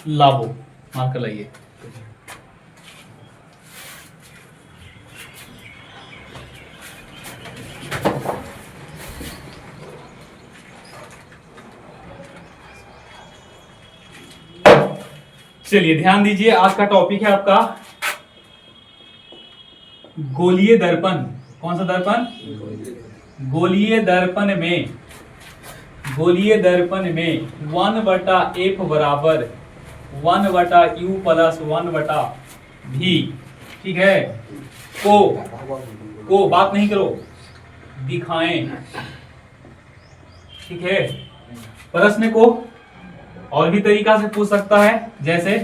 लावो, मार्कर लाइए। चलिए ध्यान दीजिए, आज का टॉपिक है आपका गोलीय दर्पण। कौन सा दर्पण? गोलीय दर्पण में 1/f बराबर 1/u प्लस 1/v, ठीक है, को बात नहीं करो, दिखाएं, ठीक है। प्रश्न को और भी तरीका से पूछ सकता है, जैसे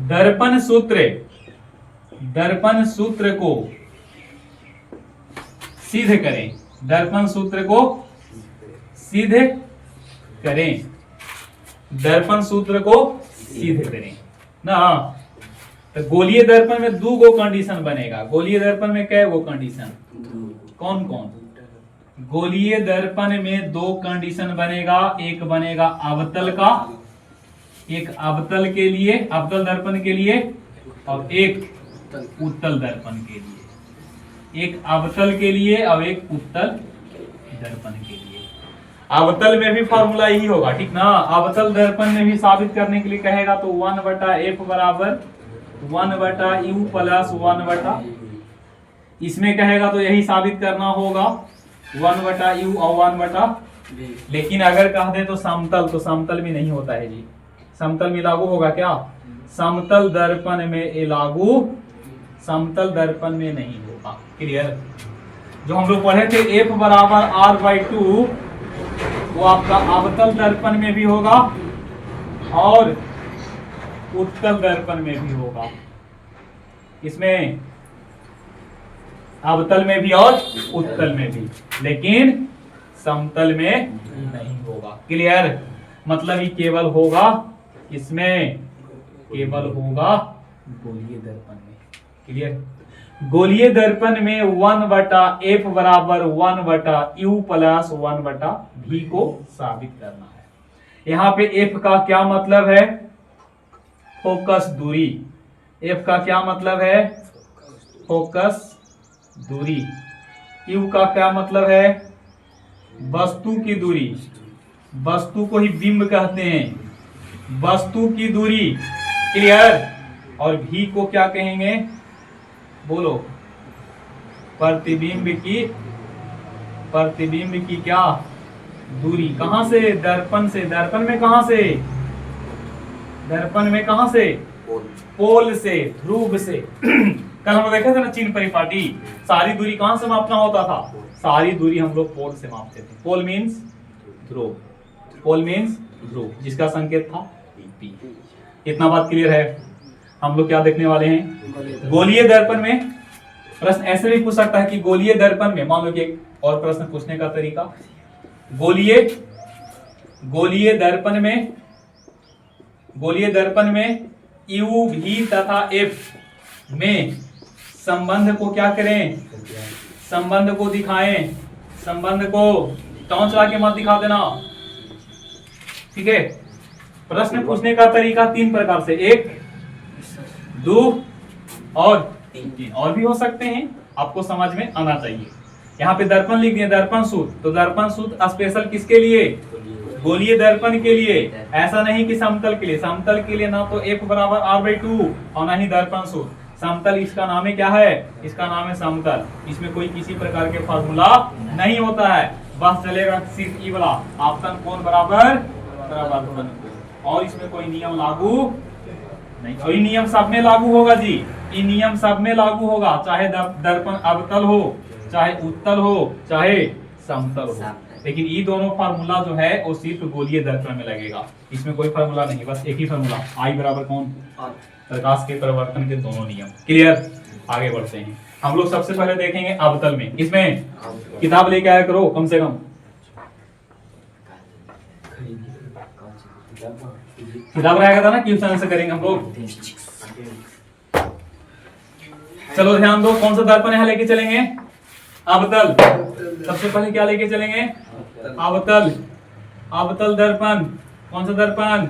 दर्पण सूत्र को सिद्ध करें, दर्पण सूत्र को सिद्ध करें, दर्पण सूत्र को सिद्ध करें ना। तो गोलीय दर्पण में 2 गो कंडीशन बनेगा। गोलीय दर्पण में कै गो कंडीशन? कौन कौन? गोलीय दर्पण में 2 कंडीशन बनेगा। एक बनेगा अवतल का, एक अवतल के लिए, अवतल दर्पण के लिए, और एक उत्तल दर्पण के लिए। एक अवतल के लिए और एक उत्तल दर्पण के लिए। अवतल में भी फॉर्मूला यही होगा, ठीक ना। अवतल दर्पण में भी साबित करने के लिए कहेगा तो 1/f बराबर 1/u प्लस 1/, इसमें कहेगा तो यही साबित करना होगा 1/u और 1/, लेकिन अगर कह दे तो समतल, तो समतल में नहीं होता है जी। समतल में लागू होगा क्या? समतल दर्पण में ये लागू, समतल दर्पण में नहीं होगा। क्लियर? जो हम लोग पढ़े थे f बराबर r/2, वो आपका अवतल दर्पण में भी होगा और उत्तल दर्पण में भी होगा। इसमें अवतल में भी और उत्तल में भी, लेकिन समतल में नहीं होगा। क्लियर? मतलब ये केवल होगा, इसमें केवल होगा गोलीय दर्पण में। क्लियर? गोलीय दर्पण में 1/f बराबर 1/u प्लस 1/v को साबित करना है। यहाँ पे f का क्या मतलब है? फोकस दूरी। f का क्या मतलब है? फोकस दूरी। u का क्या मतलब है? वस्तु की दूरी। वस्तु को ही बिंब कहते हैं, वस्तु की दूरी। क्लियर? और v को क्या कहेंगे? बोलो। प्रतिबिंब की क्या? दूरी। कहां से? दर्पण से। दर्पण में कहां से? दर्पण में कहां से? पोल से, ध्रुव से। कल हम लोग देखे थे ना चिन्ह परिपाटी, सारी दूरी कहां से मापना होता था? सारी दूरी हम लोग पोल से मापते थे। पोल मीन्स ध्रुव, पोल मीन्स ध्रुव, जिसका संकेत था P। इतना बात क्लियर है? हम लोग क्या देखने वाले हैं? गोलीय दर्पण में प्रश्न ऐसे भी पूछ सकता है कि गोलीय दर्पण में, मान लो कि एक और प्रश्न पूछने का तरीका, गोलीय दर्पण में u, v तथा f में संबंध को क्या करें? संबंध को दिखाएं। संबंध को टॉर्च चला के मत दिखा देना, ठीक है। प्रश्न पूछने का तरीका 3 प्रकार से, 1, 2 और 3, और भी हो सकते हैं, आपको समझ में आना चाहिए। यहाँ पे दर्पण लिख दिए, दर्पण सूत्र, तो दर्पण सूत्र स्पेशल किसके लिए? गोलीय दर्पण के लिए। ऐसा नहीं कि समतल के लिए। समतल के लिए ना तो f बराबर r/2 और ना ही दर्पण सूत्र। समतल इसका नाम है क्या है? इसका नाम है समतल। इसमें कोई किसी प्रकार के फार्मूला नहीं होता है, बस चलेगा सिर्फ ई वाला, आपतन कोण बराबर परावर्तन कोण, और इसमें कोई नियम लागू नहीं। कोई नियम सब में लागू होगा जी, ये नियम सब में लागू होगा, चाहे दर्पण अवतल हो, चाहे उत्तल हो, चाहे समतल हो। लेकिन ये दोनों फार्मूला जो है वो सिर्फ गोलीय दर्पण में लगेगा, इसमें कोई फार्मूला नहीं, बस एक ही फार्मूला, I बराबर कौन? प्रकाश के परिवर्तन के दोनों नियम। क्लियर? आगे बढ़ते हैं। हम लोग सबसे पहले देखेंगे अवतल में। इसमें किताब लेके आया करो कम से कम, किताब रहेगा था ना, क्वेश्चन से करेंगे हम लोग। चलो ध्यान दो, कौन सा दर्पण यहाँ लेके चलेंगे? अवतल। सबसे पहले क्या लेके चलेंगे? अवतल। अवतल दर्पण, कौन सा दर्पण?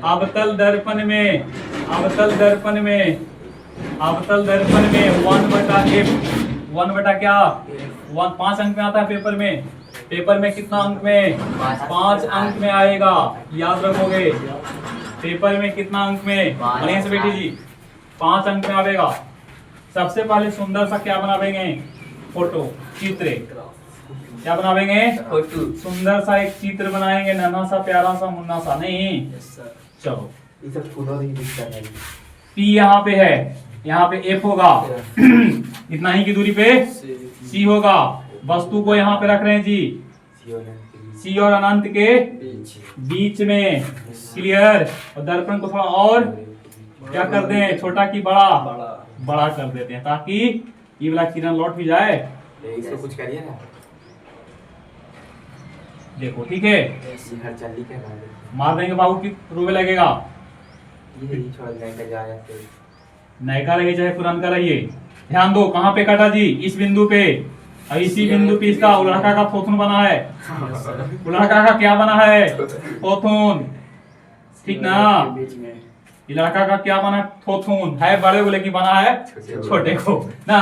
अवतल दर्पण में, अवतल दर्पण में, अवतल दर्पण में 1/f, 1 क्या 1, 5 अंक में आता है पेपर में। पेपर में कितना अंक में? 5 अंक में आएगा, याद रखोगे। पेपर में कितना अंक में? बढ़िया से बेटी जी 5 अंक में आएगा। सबसे पहले सुंदर सा क्या बनावेंगे? फोटो, चित्र। क्या बनावेंगे? फोटो। सुंदर सा एक चित्र बनाएंगे, नन्हा सा, प्यारा सा, मुन्ना सा। नहीं चलो, पी यहाँ पे है, यहाँ पे एफ होगा इतना ही की दूरी पे सी होगा। वस्तु को यहाँ पे रख रहे हैं जी, सी और अनंत के बीच में। क्लियर। और दर्पण को थोड़ा और क्या कर दें? छोटा की बड़ा? बड़ा कर देते हैं, ताकि ये वाला किरण लौट भी जाए। इसको कुछ करिए ना, देखो ठीक है, हर चल्ली के मार देंगे बाबू की रोवे लगेगा। ये छोड़ देंगे जाए फिर नयका रही चाहे पुरानका रहिए। ध्यान दो, कहाँ पे काटा जी? इस बिंदु पे। और इसी बिंदु पे इसका उलड़का का थोथुन बना है। उलड़का का क्या बना है? थोथुन। ठीक ना? ये लड़का का क्या बना? थोथुन है। बड़े बोले की बना है छोटे को ना।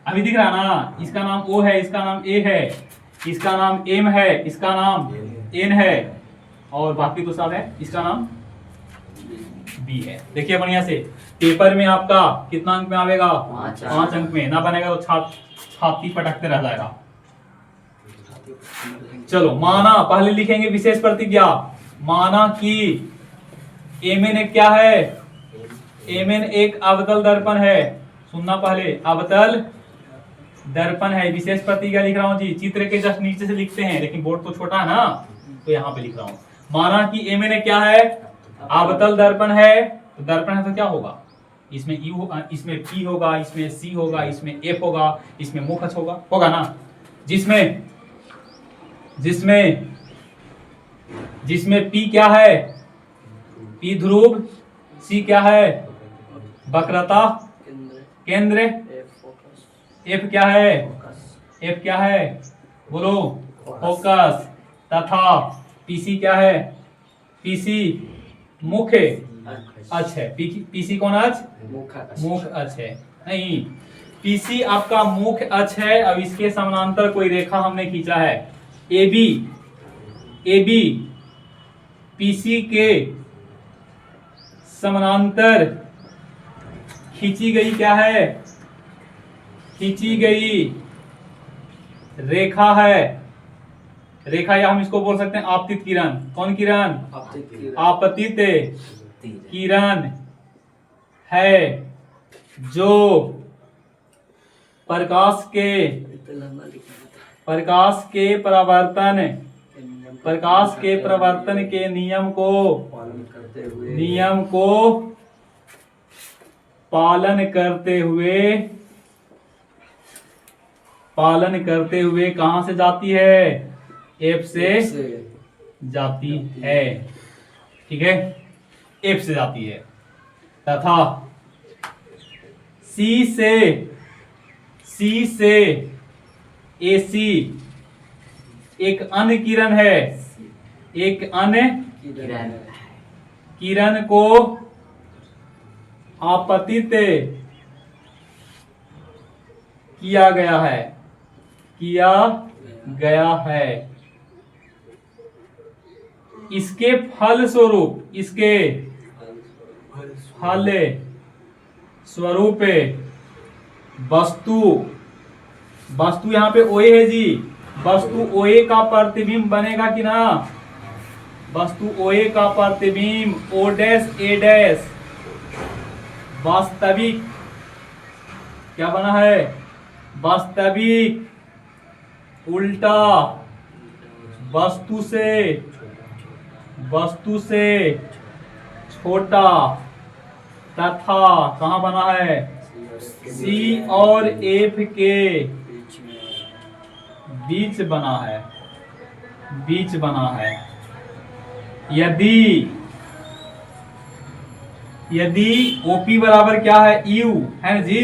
अभी दिख रहा ना, इसका नाम ओ है, इसका नाम ए है, इसका नाम एम है, इसका नाम एन है, और बाकी तो सब है, इसका नाम बी है। देखिए बढ़िया से, पेपर में आपका कितना अंक में आएगा? 5 अंक में। ना बनेगा तो छाती पटकते रह जाएगा। चलो, माना पहले लिखेंगे विशेष प्रतिज्ञा। माना कि एमएन एक क्या है? एमएन एक अवतल दर्पण है। सुनना पहले, अवतल दर्पण है। विशेष प्रतिज्ञा लिख रहा हूं जी, चित्र के जस्ट नीचे से लिखते हैं, लेकिन बोर्ड तो छोटा है ना, तो यहाँ पे लिख रहा हूं। माना कि एमएन एक क्या है? अवतल दर्पण है। तो दर्पण है तो क्या होगा? इसमें यू होगा, इसमें पी होगा, इसमें सी होगा, इसमें एफ होगा, इसमें मुख होगा ना। जिसमें जिसमें जिसमें पी क्या है? पी ध्रुव, सी क्या है? वक्रता केंद्र, एफ क्या है? एफ क्या है? बोलो, फोकस। तथा पीसी क्या है? पीसी मुख्य अक्ष है। पीसी कौन अक्ष? मुख्य अक्ष है। नहीं, पीसी आपका मुख्य अक्ष है। अब इसके समानांतर कोई रेखा हमने खींचा है, एबी। एबी पीसी के समानांतर खींची गई क्या है? खींची गई रेखा है। रेखा, या हम इसको बोल सकते हैं आपतित किरण। कौन किरण? आपतित किरण है, जो प्रकाश के प्रवर्तन के नियम को पालन करते हुए कहां से जाती है? एफ से जाती है। ठीक है, एफ से जाती है। तथा सी से एसी एक अन्य किरण है। एक अन्य किरण को आपतित किया गया है। इसके फल स्वरूप वस्तु यहाँ पे ओए है जी। वस्तु ओए का प्रतिबिंब बनेगा कि ना? वस्तु ओए का प्रतिबिंब ओ डैश ए डैश वास्तविक क्या बना है? वास्तविक उल्टा वस्तु से छोटा तथा कहाँ बना है? सी और एफ के बीच बना है। यदि ओपी बराबर क्या है? यू है ना जी।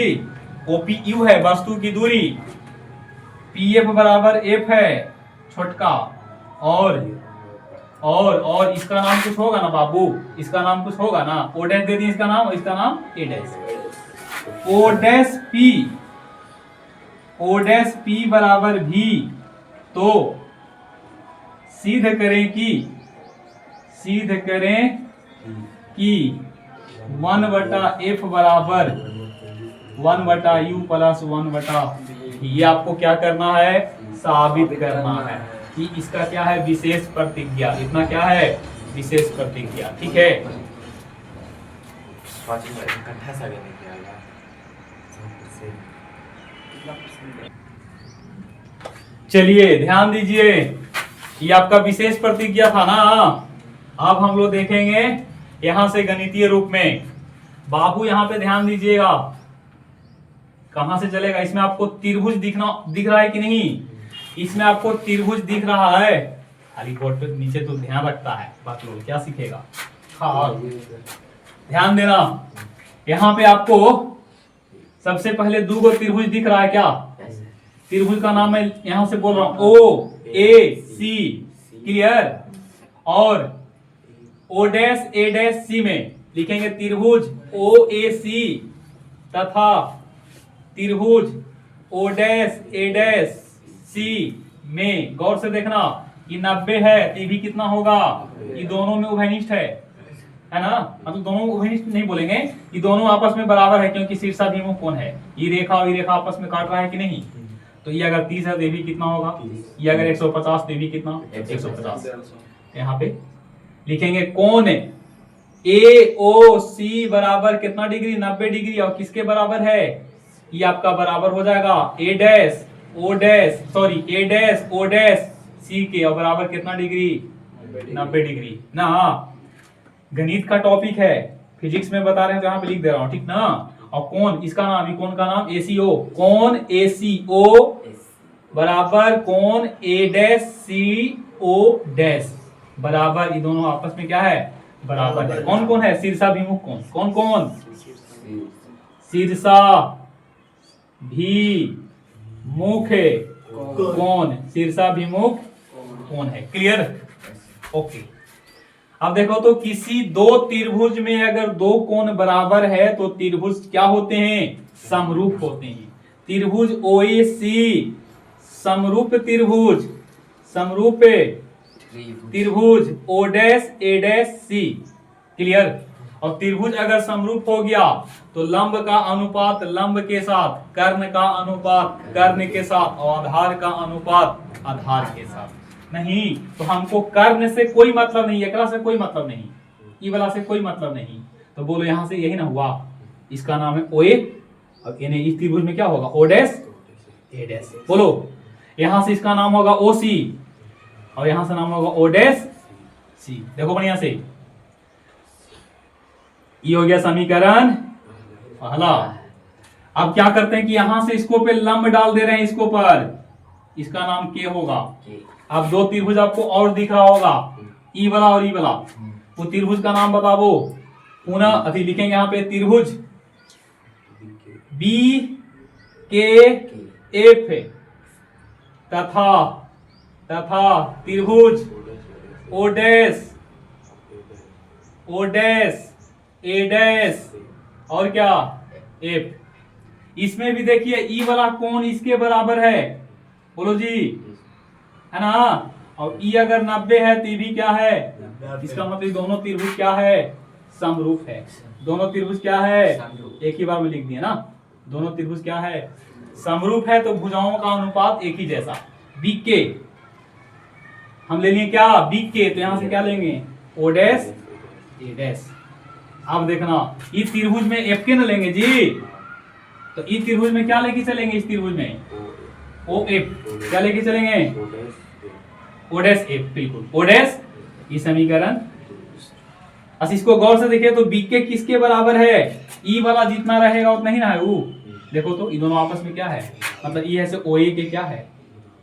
ओपी यू है वस्तु की दूरी, पीएफ बराबर एफ है छोटका, और और इसका नाम कुछ होगा ना बाबू, इसका नाम कुछ होगा ना, ओ डैश दे दिए इसका नाम, और इसका नाम ए डैश। ओ डैश पी बराबर भी, तो सिद्ध करें कि 1/f बराबर 1/u प्लस 1/v। ये आपको क्या करना है, साबित करना है कि इसका क्या है, विशेष प्रतिज्ञा। इतना क्या है, विशेष प्रतिज्ञा। ठीक है, इकट्ठा सा नहीं किया यार। चलिए ध्यान दीजिए, ये आपका विशेष प्रतिज्ञा था ना। अब हम लोग देखेंगे यहां से गणितीय रूप में। बाबू यहां पे ध्यान दीजिएगा, कहां से चलेगा, इसमें आपको त्रिभुज दिख रहा है कि नहीं, इसमें आपको त्रिभुज दिख रहा है। खाली बोर्ड पे नीचे तो ध्यान रखता है, बाकी लोग क्या सीखेगा। हाँ ध्यान देना, यहाँ पे आपको सबसे पहले दो गो त्रिभुज दिख रहा है क्या, त्रिभुज का नाम मैं यहां से बोल रहा हूं ओ ए सी, क्लियर। और ओ डैश ए डैश सी में लिखेंगे त्रिभुज ओ ए सी तथा त्रिभुज ओ डैश ए डैश सी में गौर से देखना कि 90 है तो ये भी कितना होगा, ये दोनों में उभयनिष्ठ है ना, मतलब दोनों उभयनिष्ठ नहीं बोलेंगे, ये दोनों आपस में बराबर है क्योंकि शीर्षाभिमुख कोण है। ये रेखा और ये रेखा आपस में काट रहा है कि नहीं, तो ये अगर 30 है तो ये भी कितना होगा, ये अगर 150 तो ये भी कितना 150। यहाँ पे लिखेंगे कोण ए ओ सी बराबर कितना डिग्री, 90 डिग्री, और किसके बराबर है, ये आपका बराबर हो जाएगा ए डैश ओ डैश सी के, और बराबर कितना डिग्री 90 डिग्री ना। गणित का टॉपिक है, फिजिक्स में बता रहे हैं तो यहाँ पे लिख दे रहा हूँ, ठीक ना। और कोण, इसका नाम, ये कोण का नाम ACO, कोण ACO बराबर कोण ए डैश सी ओ डैश बराबर, ये दोनों आपस में क्या है, बराबर है। कौन कौन है, शीर्षाभिमुख कोण, कौन कौन, शीर्षा भी मुख्य कोण, शीर्षाभिमुख कोण है, क्लियर। ओके, अब देखो तो किसी दो त्रिभुज में अगर दो कोण बराबर है तो त्रिभुज क्या होते हैं, समरूप होते हैं। त्रिभुज OAC समरूप त्रिभुज, समरूप त्रिभुज O dash A dash C, clear. और त्रिभुज अगर समरूप हो गया तो लंब का अनुपात लंब के साथ, कर्ण का अनुपात कर्ण के साथ, और आधार का अनुपात आधार के साथ। नहीं तो हमको कर्ण से कोई मतलब नहीं, एकरा से कोई मतलब नहीं, ई वाला से कोई मतलब नहीं, तो बोलो यहां से यही ना हुआ, इसका नाम है OA, और इस त्रिभुज में क्या होगा, O डैश A डैश। बोलो यहां से इसका नाम होगा OC, और यहां से नाम होगा O डैश C। देखो बढ़िया से, ये हो गया समीकरण पहला। अब क्या करते हैं कि यहां से इसको पे लंब डाल दे रहे हैं, इसको पर, इसका नाम K होगा। अब दो त्रिभुज आपको और दिख रहा होगा, ई वाला और ई वाला, वो त्रिभुज का नाम बताओ। पुनः अभी लिखेंगे यहाँ पे त्रिभुज BKF तथा त्रिभुज O डैश A डैश और क्या F। इसमें भी देखिए ई वाला कोण इसके बराबर है, बोलो जी, है ना। और ई अगर 90 है तो भी क्या है, इसका मतलब दोनों त्रिभुज क्या है, समरूप है। दोनों त्रिभुज क्या है, एक ही बार में लिख दिए ना, दोनों त्रिभुज क्या है, समरूप है। तो भुजाओं का अनुपात एक ही जैसा, BK हम ले लिए क्या, BK, तो यहां से क्या लेंगे, O डैश A डैश। अब देखना इस त्रिभुज में FK न लेंगे जी, तो इस त्रिभुज में क्या लेके चलेंगे, इस त्रिभुज में OF, क्या लेके चलेंगे, O डैश F, बिल्कुल O डैश। ये समीकरण, अब इसको गौर से देखिए तो BK किसके बराबर है, ई वाला जितना रहेगा उतना ही ना है वो। देखो तो ये दोनों आपस में क्या है, मतलब ये ऐसे OA के क्या है,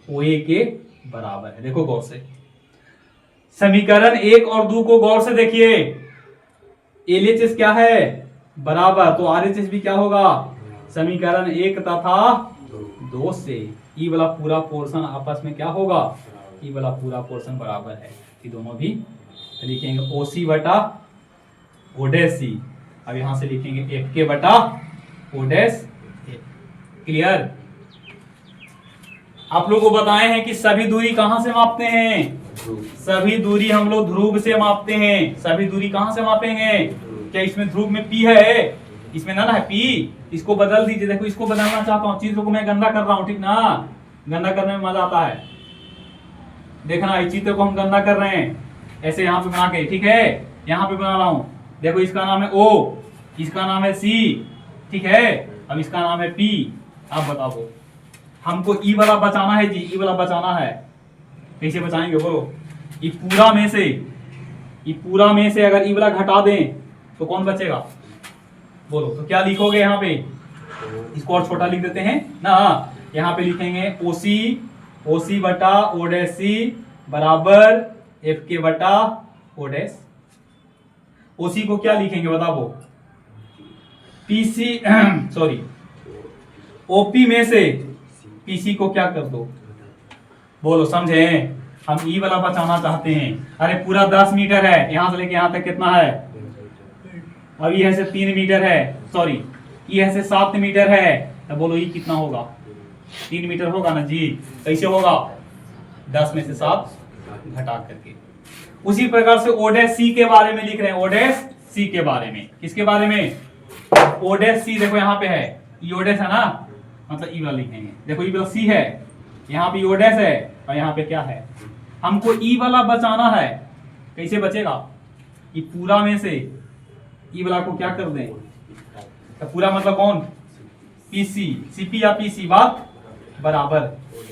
OA के बराबर है। देखो गौर से, समीकरण 1 और 2 को गौर से देखिए, LHS क्या है, बराबर, तो RHS भी क्या होगा, समीकरण 1 तथा 2 से ई वाला पूरा पोर्शन आपस में क्या होगा, ई वाला पूरा पोर्शन बराबर है, ये दोनों भी लिखेंगे ओ सी बटा ओ डैश सी। अब यहाँ से लिखेंगे एफ के बटा ओ डैश ए। क्लियर? आप लोगों को बताए हैं कि सभी दूरी कहाँ से मापते हैं? सभी दूरी हम लोग ध्रुव से मापते हैं। सभी दूरी कहाँ से मापेंगे? क्या इसमें ध्रुव में पी है? इसमें ना है पी, इसको बदल दीजिए। देखो इसको बदलना चाहता हूँ, चित्र को मैं गंदा कर रहा हूँ, ठीक ना? गंदा करने में मजा आता है। देखना इस चित्र को हम गंदा कर रहे हैं ऐसे यहाँ पे बना के, ठीक है? यहाँ पे बना रहा हूँ। देखो इसका नाम है ओ, इसका नाम है सी, ठीक है? अब इसका नाम है पी। आप बताओ हमको ई वाला बचाना है जी, ई वाला बचाना है। कैसे बचाएंगे बोलो? ये पूरा में से अगर ई वाला घटा दें तो कौन बचेगा बोलो? तो क्या लिखोगे यहाँ पे? इसको और छोटा लिख देते हैं ना। यहाँ पे लिखेंगे ओ सी बटा ओ डैश सी बराबर एफ के बटा ओ डैश। ओ सी को क्या लिखेंगे बताओ? पीसी सॉरी ओपी में से पीसी को क्या कर दो बोलो? समझे? हम ई वाला बचाना चाहते हैं। अरे पूरा 10 मीटर है, यहां से लेके यहां तक कितना है? अब ये से 3 मीटर है, सॉरी ये से 7 मीटर है। तो बोलो ये कितना होगा? 3 मीटर होगा ना जी। कैसे होगा? 10 में से 7 घटा करके। उसी प्रकार से ओ डैश सी के बारे में लिख रहे हैं। ओ डैश सी के बारे में, किसके बारे में? O dash C. देखो यहाँ पे है ई ओ डैश है ना, मतलब ई वाला लिखेंगे। देखो ई वाला सी है, यहाँ पे ओ डैश है और यहाँ पे क्या है? हमको ई वाला बचाना है। कैसे बचेगा? ये पूरा में से ई वाला को क्या कर दें? तो पूरा मतलब कौन? पीसी, सीपी या पीसी, बात बराबर।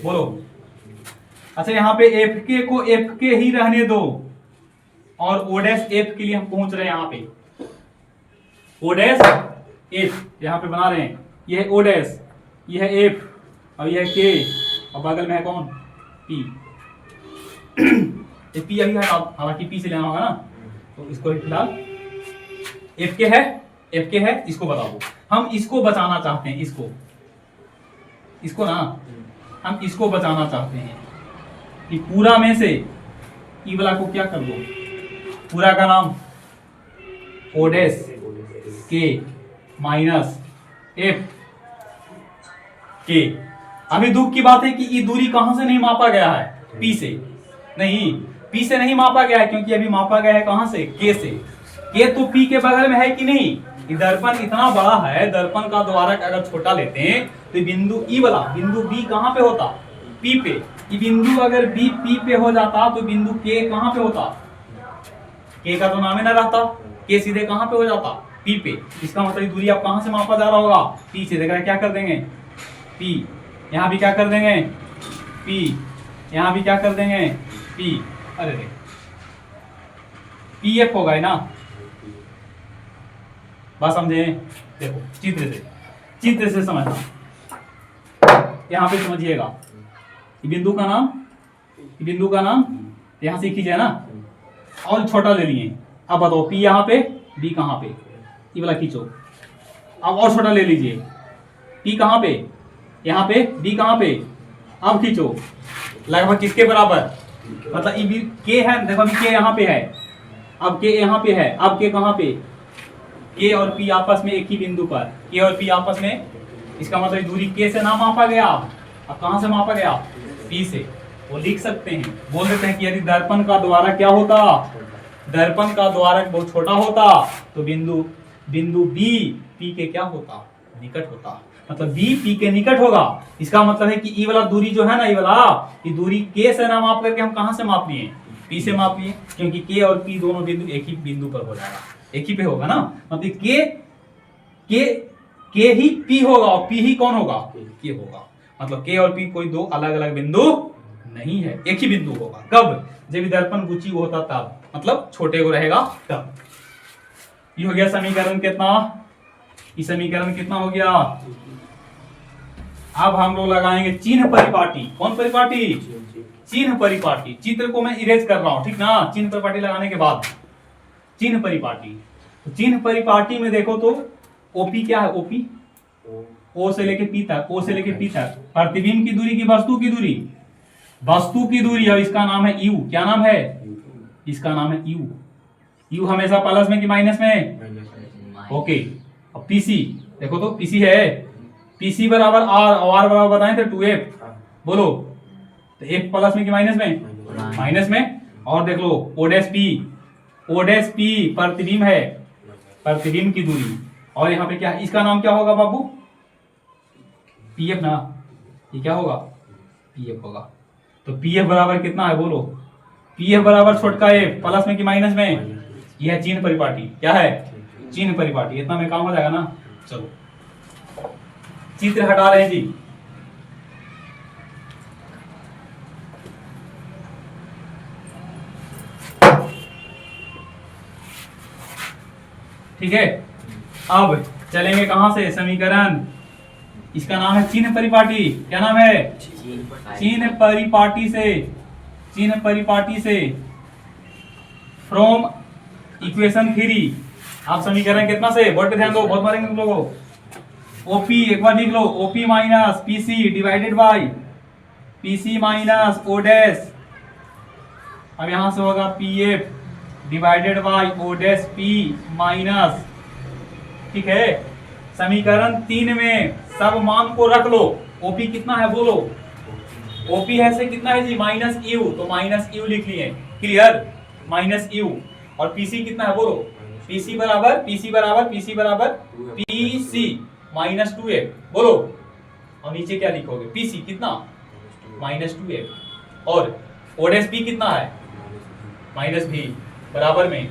बोलो अच्छा यहाँ पे एफ के को एफ के ही रहने दो और ओ डैश एफ के लिए हम पहुंच रहे हैं। यहाँ पे ओ डैश एफ यहाँ पे बना रहे हैं। ये है ओ डैश, ये है एफ और ये है के और बगल में है कौन? पी। पी अभी है, हालांकि पी से लेना होगा ना, तो इसको फिलहाल एफ के है, इसको बताओ। हम इसको बचाना चाहते हैं, इसको ना हम इसको बचाना चाहते हैं कि पूरा में से ई वाला को क्या कर दो? पूरा का नाम ओ डैश के माइनस एफ के। अभी दुख की बात है कि ये दूरी कहां से नहीं मापा गया है? पी से नहीं मापा गया है, क्योंकि अभी मापा गया है कहां से? के से। के तो पी के बगल में है कि नहीं? ये दर्पण इतना बड़ा है, दर्पण का द्वारक अगर छोटा लेते हैं तो बिंदु ई वाला बिंदु बी कहां पे होता? पी पे। ये बिंदु अगर बी पी पे हो जाता तो बिंदु के कहां पे होता? के का तो नाम ही ना रहता, के सीधे कहां पे हो जाता? पी पे। इसका मतलब दूरी आप कहां से मापा जा रहा होगा? पी से। देखा क्या कर देंगे? पी। यहां भी क्या कर देंगे? पी। यहां भी क्या कर देंगे? पी। अरे रे पी एफ होगा ना, बात समझे? देखो चित्र से समझना। यहां पे समझिएगा बिंदु का नाम यहां से खींचे ना, और छोटा ले लिए। अब बताओ पी यहाँ पे, बी कहाँ पे? ये वाला खींचो। अब और छोटा ले लीजिए। पी कहाँ पे? यहाँ पे। बी कहाँ पे? अब खींचो। लगभग किसके बराबर? मतलब ये के है, देखो अभी के यहाँ पे है, अब के यहाँ पे है, अब के कहाँ पे? के और पी आपस में एक ही बिंदु पर, के और पी आपस में। इसका मतलब दूरी के से ना मापा गया। अब कहां से मापा गया? पी से। वो लिख सकते हैं, बोल देते हैं कि यदि दर्पण का द्वारक क्या होता? दर्पण का द्वारक बहुत छोटा होता तो बिंदु बी पी के क्या होता? निकट होता। मतलब बी पी के निकट होगा। इसका मतलब है कि ई वाला दूरी जो है ना, ये दूरी के से ना माप करके हम कहां से माप लिए? पी से माप लिए, क्योंकि के और पी दोनों बिंदु एक ही बिंदु पर हो जाएगा, एक ही पे होगा ना। मतलब के ही पी होगा और पी ही कौन होगा? के होगा। मतलब के और पी कोई दो अलग अलग बिंदु नहीं है, एक ही बिंदु होगा। कब? जब दर्पण गुची होता तब, मतलब छोटे को रहेगा तब। ये हो गया समीकरण कितना? ये समीकरण कितना हो गया? अब हम लोग लगाएंगे चिन्ह परिपाटी। कौन परिपाटी? चिन्ह परिपाटी। चित्र को मैं इरेज कर रहा हूं, ठीक ना? चिन्ह परिपाटी लगाने के बाद चिन्ह परिपाटी। तो चिन्ह परिपाटी में देखो तो ओपी क्या है? ओपी ओ से लेके पी तक, ओ से लेके पी तक प्रतिबिंब की दूरी की वस्तु की दूरी वस्तु की दूरी, अब इसका नाम है यू, क्या नाम है, इसका नाम है यू। यू हमेशा प्लस में कि माइनस में, ओके। अब पीसी देखो तो पीसी है, पीसी बराबर आर, और आर बराबर बताएं थे 2f, बोलो तो f प्लस में कि माइनस में, माइनस में। और देख लो ओडेस पी प्रतिबिंब है, प्रतिबिंब की दूरी। और यहाँ पे क्या है, इसका नाम क्या होगा बाबू, पीएफ ना, ये क्या होगा, पीएफ होगा। तो पीएफ बराबर कितना है बोलो, पीएफ बराबर छोटका एफ प्लस में कि माइनस में, यह है चिन्ह परिपाटी, क्या है, चिन्ह परिपाटी। इतना में काम हो जाएगा ना। चलो चित्र हटा रहे हैं जी। ठीक है, अब चलेंगे कहां से, समीकरण, इसका नाम है चिन्ह परिपाटी, क्या नाम है, चिन्ह परिपाटी से, चिन्ह परिपाटी से फ्रॉम इक्वेशन 3। आप समीकरण कितना से, बोर्ड पे ध्यान दो, बहुत मारेंगे तुम लोगों। ओपी एक बार लिख लो, OP minus PC divided by PC minus O dash. अब यहां से होगा PF divided by O dash P minus, ठीक है। समीकरण 3 में सब मान को रख लो। ओपी कितना है बोलो, ओपी है से कितना है जी, माइनस यू, तो माइनस यू लिख लिए, क्लियर, माइनस यू। और पीसी कितना है बोलो, पीसी बराबर पीसी माइनस 2f, बोलो। और नीचे क्या लिखोगे, पीसी कितना, माइनस 2f। और ओडेस पी कितना है, माइनस भी, बराबर में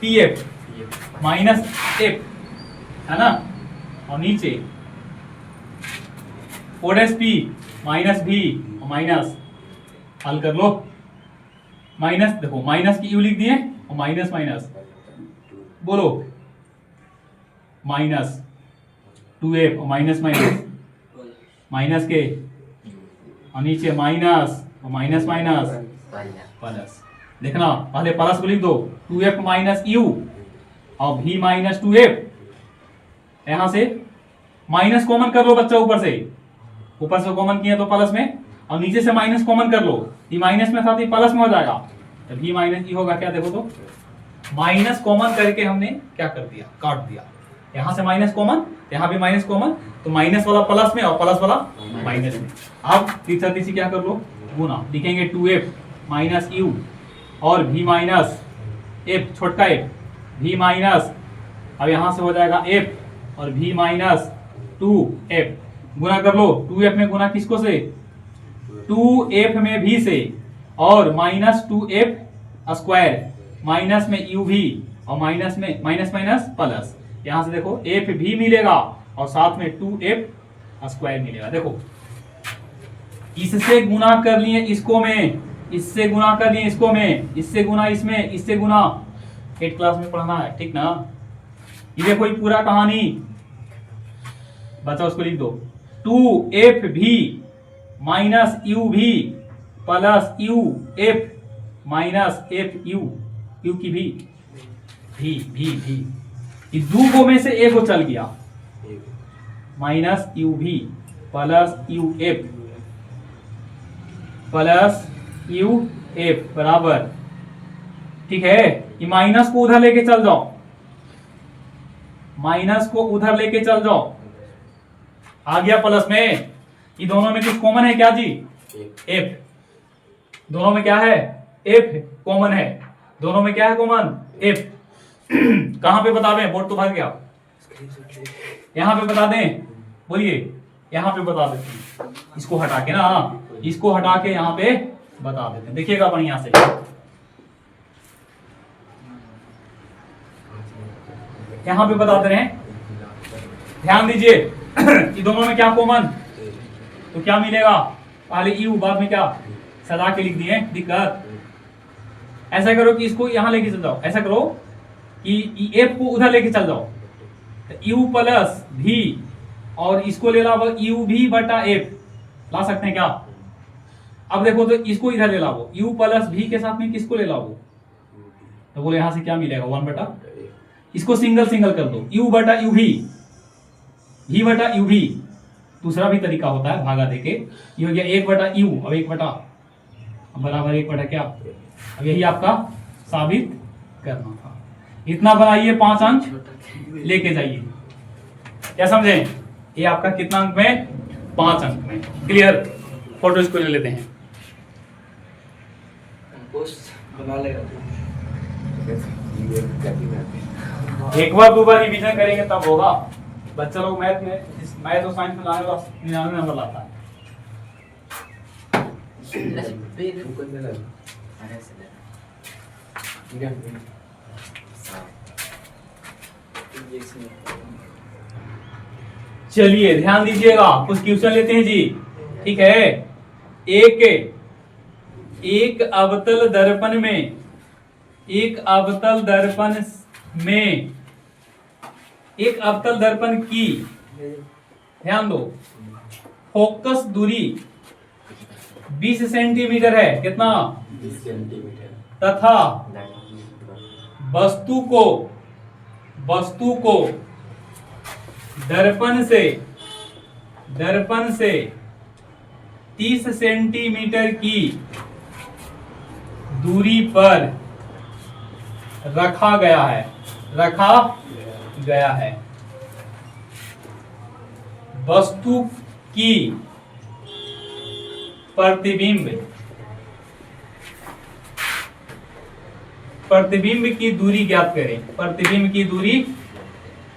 पीएफ माइनस एफ, है ना। और नीचे ओडेस पी माइनस भी माइनस, हल कर लो। माइनस देखो, माइनस की यू लिख दिए और माइनस माइनस, बोलो माइनस 2f और माइनस माइनस, माइनस के और नीचे माइनस और माइनस माइनस प्लस। देखना पहले प्लस को लिख दो, 2f माइनस यू और v माइनस 2f। यहां से माइनस कॉमन कर लो बच्चा, ऊपर से कॉमन किया तो प्लस में, और नीचे से माइनस कॉमन कर लो, ये माइनस में साथ ही प्लस में हो जाएगा, तो v माइनस ई होगा क्या, देखो तो माइनस कॉमन करके हमने क्या कर दिया, काट दिया। यहां से माइनस कॉमन, यहां भी माइनस कॉमन, तो माइनस वाला प्लस में और प्लस वाला माइनस में। अब तीसरा तीसरी क्या कर लो, गुना, लिखेंगे 2f माइनस यू और v माइनस f, छोटका f, v माइनस, अब यहां से हो जाएगा f और v माइनस 2f, गुना कर लो। 2f में गुना किसको से, 2f में v से, और माइनस 2f स्क्वायर, माइनस में uv और माइनस में माइनस माइनस प्लस। यहां से देखो f भी मिलेगा और साथ में 2f स्क्वायर मिलेगा। देखो इससे गुना कर लिए इसको में, इससे गुना कर लिए इसको में, इससे गुना इसमें, इससे गुना, 8 क्लास में पढ़ना है, ठीक ना। ये देखो ये पूरा कहानी बचा, उसको लिख दो, 2f भी माइनस यू भी plus U F minus F you, you की भी ये दो को में से एक को चल गया, माइनस यू भी plus U F plus U F बराबर, ठीक है। ये माइनस को उधर लेके चल जाओ, माइनस को उधर लेके चल जाओ, आ गया प्लस में। ये दोनों में कुछ कॉमन है क्या जी, एफ, दोनों में क्या है, एफ कॉमन है, दोनों में क्या है कॉमन, एफ। कहां पे बता दें, बोर्ड तो भर गया, यहां पे बता दें, बोलिए यहां पे बता देते हैं, इसको हटा के ना, इसको हटा के यहां पे बता देते हैं, देखिएगा बढ़िया से। यहां पे बताते रहे, ध्यान दीजिए। ये दोनों में क्या कॉमन, तो क्या मिलेगा, पहले यू बाद में क्या सजा के लिख दिए, दिक्कत। ऐसा करो कि इसको यहां लेके चल जाओ, ऐसा करो कि एफ को उधर लेके चल जाओ, तो यू प्लस भी और इसको ले लाओ यू भी बटा एफ, ला सकते हैं क्या। अब देखो तो इसको इधर ले लाओ, यू प्लस भी के साथ में किसको ले लाओ, तो बोले यहां से क्या मिलेगा, 1 बटा, इसको सिंगल सिंगल कर दो, यू बटा यू भी बटा यू भी, दूसरा भी तरीका होता है भागा देके। ये हो गया 1/u, अब 1 बराबर 1 क्या, अब यही आपका साबित करना था। इतना बनाइए, 5 अंक लेके जाइए। क्या समझे? ये आपका कितना अंक में? 5 अंक में। क्लियर? फोटो इसको ले लेते हैं। बना लेगा एक बार 2 बार रिवीजन करेंगे तब होगा। बच्चा लोग मैथ और साइंस में लाने वाला 99 नंबर लाता है। चलिए ध्यान दीजिएगा, कुछ क्वेश्चन लेते हैं जी। ठीक है, एक अवतल दर्पण में एक अवतल दर्पण की, ध्यान दो, फोकस दूरी 20 सेंटीमीटर है। कितना? 20 सेंटीमीटर। तथा वस्तु को दर्पण से 30 सेंटीमीटर की दूरी पर रखा गया है। वस्तु की प्रतिबिंब की दूरी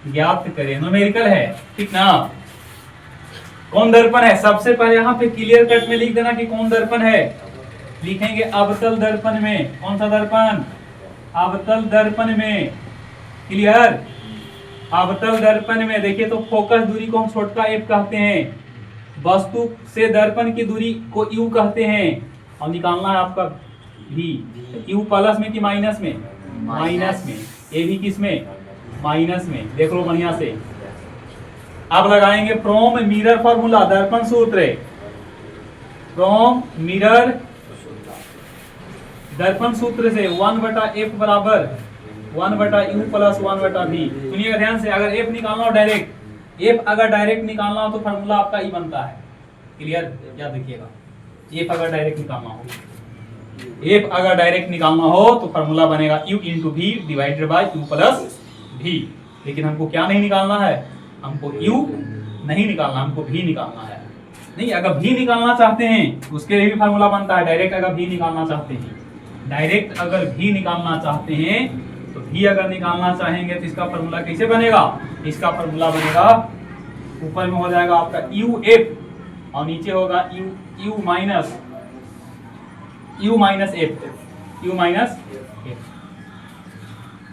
ज्ञात करें। न्यूमेरिकल है, ठीक ना? कौन दर्पण है? सबसे पहले यहाँ पे क्लियर कट में लिख देना कि कौन दर्पण है। लिखेंगे अवतल दर्पण में। कौन सा दर्पण? अवतल दर्पण में। क्लियर? अवतल दर्पण में देखिए तो फोकस दूरी को हम छोटका f कहते हैं, वस्तु से दर्पण की दूरी को u कहते हैं, और निकालना है आपका v। u प्लस में कि माइनस में? माइनस में। ये भी किस में? माइनस में। देख लो बढ़िया से। अब लगाएंगे फ्रॉम मिरर फॉर्मूला, दर्पण सूत्र। फ्रॉम मिरर दर्पण सूत्र से 1/f बराबर 1/u प्लस 1/v। सुनिएगा ध्यान से, अगर f निकालना हो डायरेक्ट, f अगर डायरेक्ट निकालना हो तो फॉर्मूला आपका ई बनता है। क्लियर? याद रखिएगा, f अगर डायरेक्ट निकालना हो तो फॉर्मूला बनेगा u into v divided by u plus v। लेकिन हमको क्या नहीं निकालना है? हमको u नहीं निकालना, हमको v निकालना है। नहीं, अगर v निकालना चाहते हैं तो उसके लिए भी फॉर्मूला बनता है। डायरेक्ट अगर v निकालना चाहते हैं तो v अगर निकालना चाहेंगे तो इसका फॉर्मूला कैसे बनेगा? इसका फॉर्मूला बनेगा, ऊपर में हो जाएगा आपका uf और नीचे होगा u माइनस f।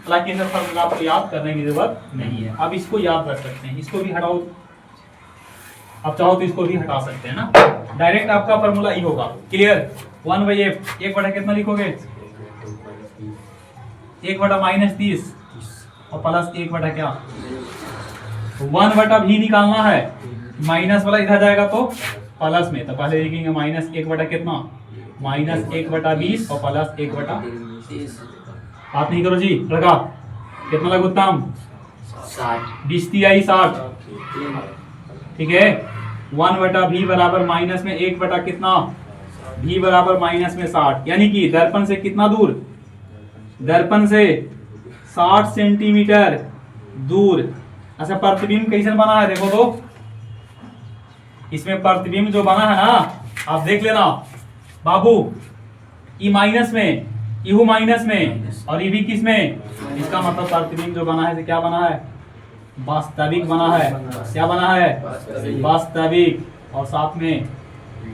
हालांकि इसका फॉर्मूला आपको याद करने की जरूरत नहीं है। अब इसको याद रख सकते हैं, इसको भी हटाओ, आप चाहो तो इसको भी हटा सकते हैं ना। डायरेक्ट आपका फॉर्मूला ई होगा। क्लियर? 1/f, 1 कितना लिखोगे? 1/-30 और प्लस 1 क्या? 1/v निकालना है, माइनस वाला इधर जाएगा तो प्लस में, तो पहले लिखेंगे -1 कितना? -1/20 और प्लस 1/30। बात नहीं करो जी, लगा कितना लगा उत्तम? 60। ठीक है, 1/v बराबर माइनस में 1 कितना? v बराबर माइनस में 60, यानी कि दर्पण से कितना दूर? दर्पण से 60 सेंटीमीटर दूर। अच्छा, प्रतिबिंब कैसे बना है देखो तो। इसमें प्रतिबिंब जो बना है ना, आप देख लेना बाबू, ई माइनस में, यू माइनस में और ये भी किस में? इसका मतलब प्रतिबिंब जो बना है क्या बना है? वास्तविक बना है। क्या बना है? वास्तविक, और साथ में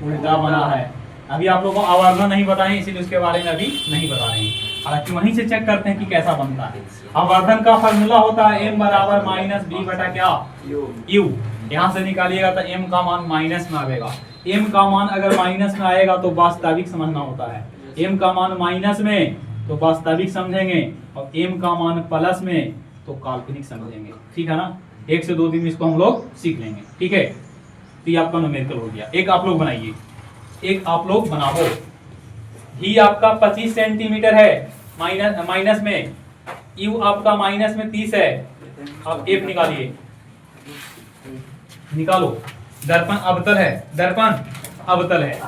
उल्टा बना है। अभी आप लोगों को आवर्धन नहीं बताएं, इसीलिए उसके बारे में अभी नहीं बता रहे हैं। हालांकि वहीं से चेक करते हैं कि कैसा बनता है। आवर्धन का फॉर्मूला होता है m बराबर -b क्या? u। यहाँ से निकालिएगा तो m का मान माइनस में आएगा। m का मान अगर माइनस में आएगा तो वास्तविक समझना होता है। m का मान माइनस में तो वास्तविक समझेंगे, और m का मान प्लस में तो काल्पनिक समझेंगे। ठीक है ना? 1 से 2 दिन में इसको हम लोग सीख लेंगे। ठीक है, तो ये आपका न्यूमेरिकल हो गया। एक आप लोग बनाइए, एक आप लोग बनाओ। ही आपका 25 सेंटीमीटर है माइनस में, यू आपका माइनस में 30 है। आप एफ निकालिए, निकालो। दर्पण अवतल है, दर्पण अवतल है।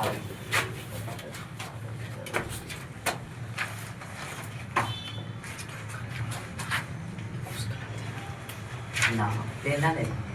ना देना नहीं